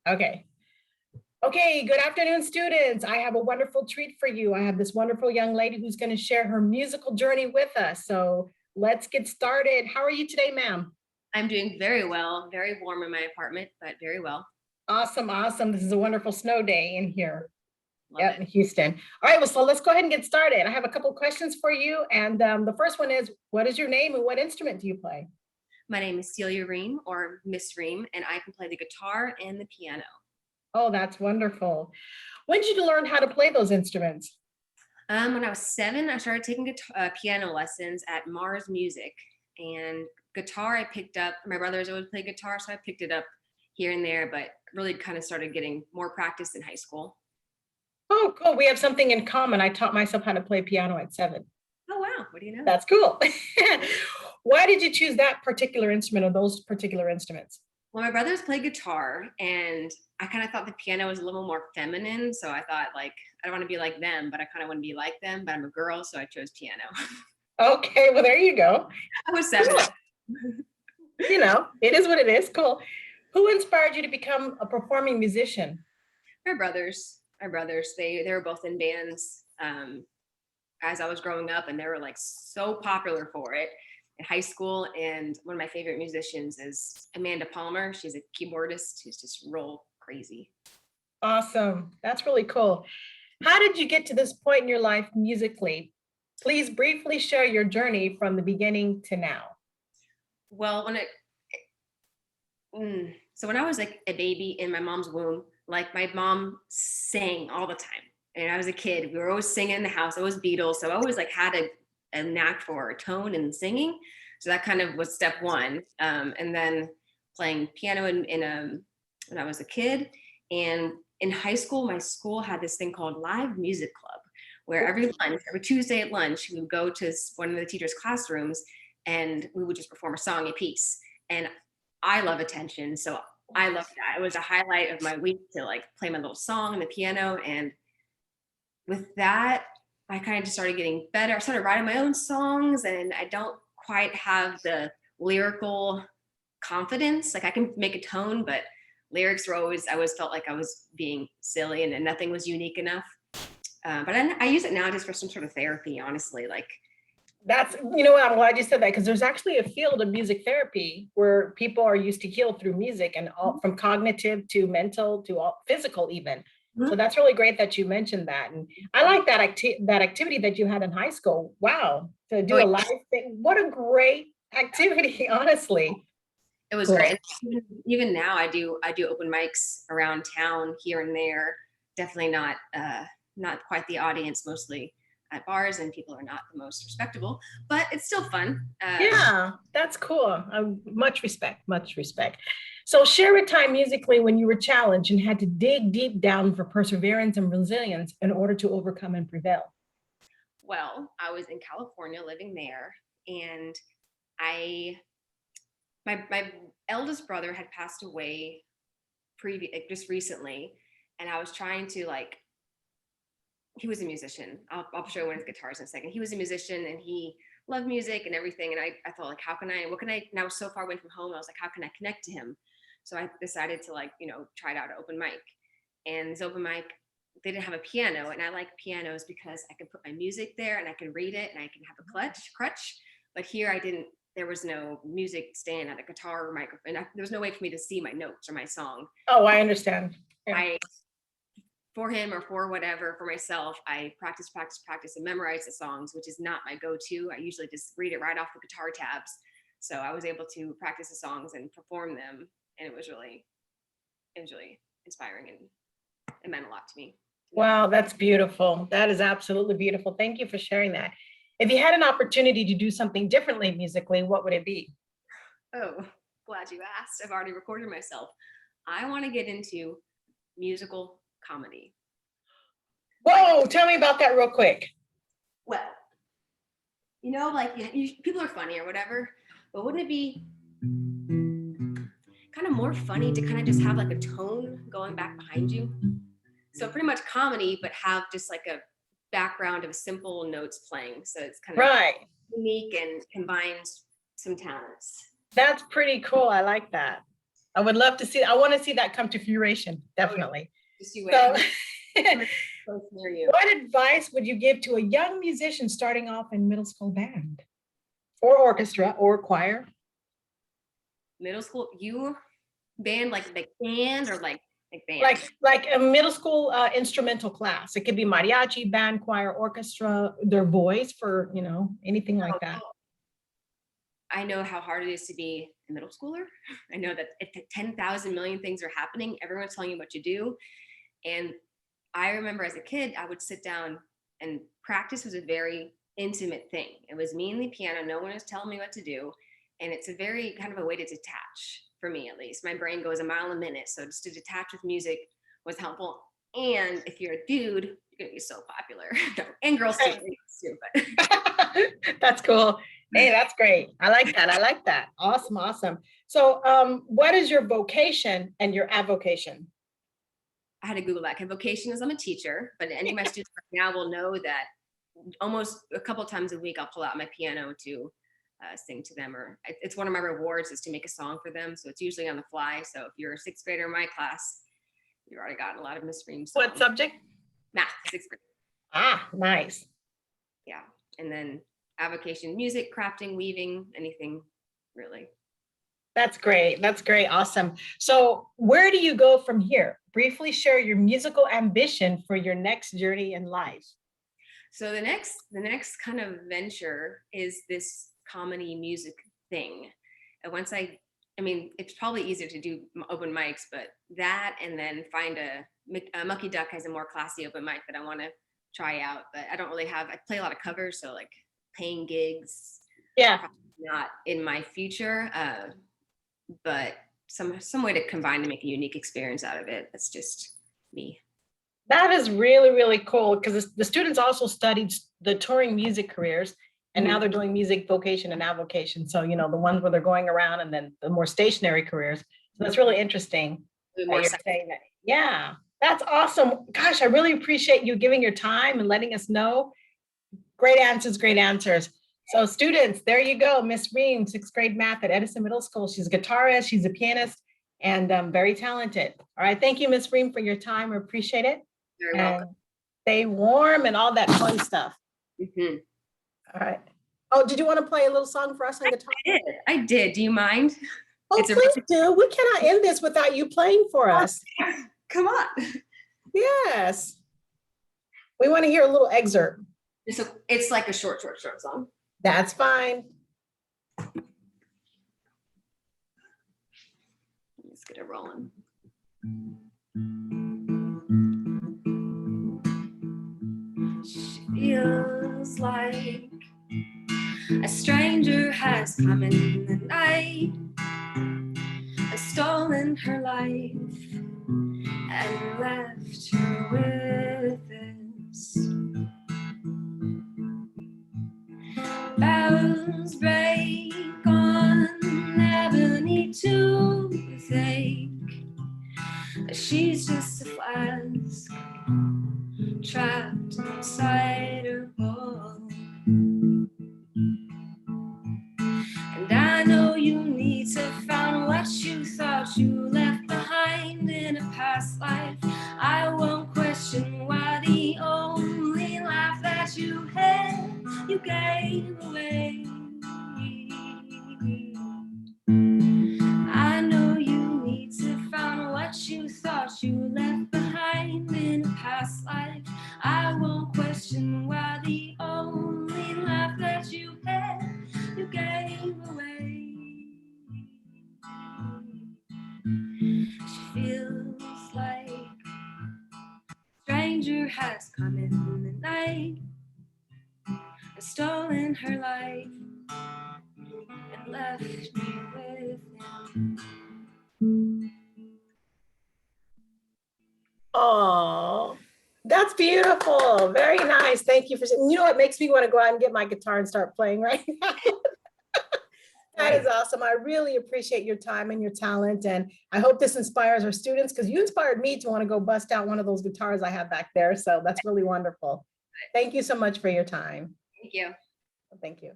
Okay. Okay, good afternoon, students. I have a wonderful treat for you. I have this wonderful young lady who's going to share her musical journey with us. So let's get started. How are you today, ma'am? I'm doing very well, very warm in my apartment, but very well. Awesome, awesome. This is a wonderful snow day in here. Love Yep, it. in Houston. All right, well, so let's go ahead and get started. I have a couple questions for you. And the first one is, what is your name and what instrument do you play? My name is Celia Rehm, or Miss Rehm, and I can play the guitar and the piano. Oh, that's wonderful. When did you learn how to play those instruments? When I was 7, I started taking piano lessons at Mars Music, and guitar I picked up. My brothers always played guitar, so I picked it up here and there, but really kind of started getting more practice in high school. Oh, cool. We have something in common. I taught myself how to play piano at 7. Oh, wow. What do you know? That's cool. Why did you choose that particular instrument or those particular instruments? Well, my brothers play guitar, and I kind of thought the piano was a little more feminine. So I thought, like, I don't want to be like them, but I kind of want to be like them. But I'm a girl, so I chose piano. Okay, well, there you go. I was 7. It is what it is. Cool. Who inspired you to become a performing musician? My brothers, they were both in bands as I was growing up, and they were like so popular for it in high school. And one of my favorite musicians is Amanda Palmer. She's a keyboardist who's just real crazy. Awesome. That's really cool. How did you get to this point in your life musically? Please briefly share your journey from the beginning to now. Well, so when I was like a baby in my mom's womb, like my mom sang all the time. And I was a kid, we were always singing in the house. I was Beatles, so I always like had a knack for tone and singing. So that kind of was step one. And then playing piano when I was a kid. And in high school, my school had this thing called Live Music Club, where every Tuesday at lunch, we would go to one of the teachers' classrooms and we would just perform a song a piece. And I love attention, so I loved that. It was a highlight of my week to like play my little song on the piano. And with that, I kind of just started getting better. I started writing my own songs, and I don't quite have the lyrical confidence. Like I can make a tone, but lyrics were I always felt like I was being silly, and nothing was unique enough. But I use it now just for some sort of therapy, honestly. Like, what, I'm glad you said that because there's actually a field of music therapy where people are used to heal through music and all from cognitive to mental to all physical even. So that's really great that you mentioned that. And I like that activity that you had in high school. Wow, to do a live thing. What a great activity, honestly. it was great. And even now I do open mics around town here and there. Definitely not quite the audience, mostly at bars, and people are not the most respectable, but it's still fun. Yeah, that's cool. Much respect, much respect. So share a time musically when you were challenged and had to dig deep down for perseverance and resilience in order to overcome and prevail. Well, I was in California living there, and my eldest brother had passed away just recently, and I was trying to like, he was a musician. I'll show one of his guitars in a second. He was a musician, and he loved music and everything. And I thought, like, what can I, and I was so far away from home. I was like, how can I connect to him? So I decided to, like, try it out at open mic. And this open mic, they didn't have a piano. And I like pianos because I could put my music there and I can read it and I can have a crutch. But here there was no music stand at a guitar or microphone. There was no way for me to see my notes or my song. Oh, I understand. Yeah. For him or for whatever, for myself, I practice and memorize the songs, which is not my go-to. I usually just read it right off the guitar tabs. So I was able to practice the songs and perform them, and it was really inspiring, and it meant a lot to me. Wow, that's beautiful. That is absolutely beautiful. Thank you for sharing that. If you had an opportunity to do something differently musically, what would it be? Oh, glad you asked. I've already recorded myself. I want to get into musical comedy. Whoa, tell me about that real quick. Well, like people are funny or whatever, but wouldn't it be kind of more funny to kind of just have like a tone going back behind you? So pretty much comedy, but have just like a background of simple notes playing. So it's kind of unique and combines some talents. That's pretty cool. I like that. I would love to see, I want to see that come to fruition, definitely. Just you So, wait. Close near you. what advice would you give to a young musician starting off in middle school band or orchestra or choir? Middle school, you band like band or like band? Like a middle school instrumental class. It could be mariachi, band, choir, orchestra, their voice for, you know, anything like that. I know how hard it is to be a middle schooler. I know that if 10,000 million things are happening, everyone's telling you what to do. And I remember as a kid, I would sit down and practice was a very intimate thing. It was me and the piano. No one was telling me what to do. And it's a very kind of a way to detach, for me at least. My brain goes a mile a minute. So just to detach with music was helpful. And if you're a dude, you're going to be so popular. And girls too. But. That's cool. Hey, that's great. I like that. I like that. Awesome. Awesome. So what is your vocation and your avocation? I had to Google that. Vocation is I'm a teacher, but any of my students right now will know that almost a couple of times a week I'll pull out my piano to sing to them, or it's one of my rewards is to make a song for them. So it's usually on the fly. So if you're a sixth grader in my class, you've already gotten a lot of Miss Rehm songs. What subject? Math, sixth grade. Ah, nice. Yeah, and then avocation, music, crafting, weaving, anything really. That's great. That's great. Awesome. So where do you go from here? Briefly share your musical ambition for your next journey in life. So the next kind of venture is this comedy music thing. And once I mean, it's probably easier to do open mics, but that and then find a Mucky Duck has a more classy open mic that I want to try out. But I don't really have, I play a lot of covers, so like paying gigs. Yeah. Not in my future, but some way to combine to make a unique experience out of it. That's just me. That is really, really cool because the students also studied the touring music careers and now they're doing music vocation and avocation. So, you know, the ones where they're going around and then the more stationary careers. So that's really interesting. You're saying that. Yeah, that's awesome. Gosh, I really appreciate you giving your time and letting us know. Great answers, great answers. So students, there you go. Miss Rehm, sixth grade math at Edison Middle School. She's a guitarist, she's a pianist, and very talented. All right, thank you, Miss Rehm, for your time. I appreciate it. You're welcome. Stay warm and all that fun stuff. Mm-hmm. All right. Oh, did you want to play a little song for us on guitar? I did. Do you mind? Oh, please do. We cannot end this without you playing for us. Come on. Yes. We want to hear a little excerpt. It's like a short song. That's fine. Let's get it rolling. She feels like a stranger has come in the night and stolen her life and left her with this. Bells break on ebony toothache. She's just a flask trapped inside her bowl. And I know you need to find what you thought you left behind in a past life. I won't question why the only life that you had you gave away. I know you need to find what you thought you left behind in a past life. I won't question why the only life that you had you gave away. She feels like a stranger has come in the night and stolen her life and left me with him. Oh, that's beautiful. Very nice. Thank you for, you know, it makes me want to go out and get my guitar and start playing right now. That is awesome. I really appreciate your time and your talent. And I hope this inspires our students because you inspired me to want to go bust out one of those guitars I have back there. So that's really wonderful. Thank you so much for your time. Thank you. Thank you.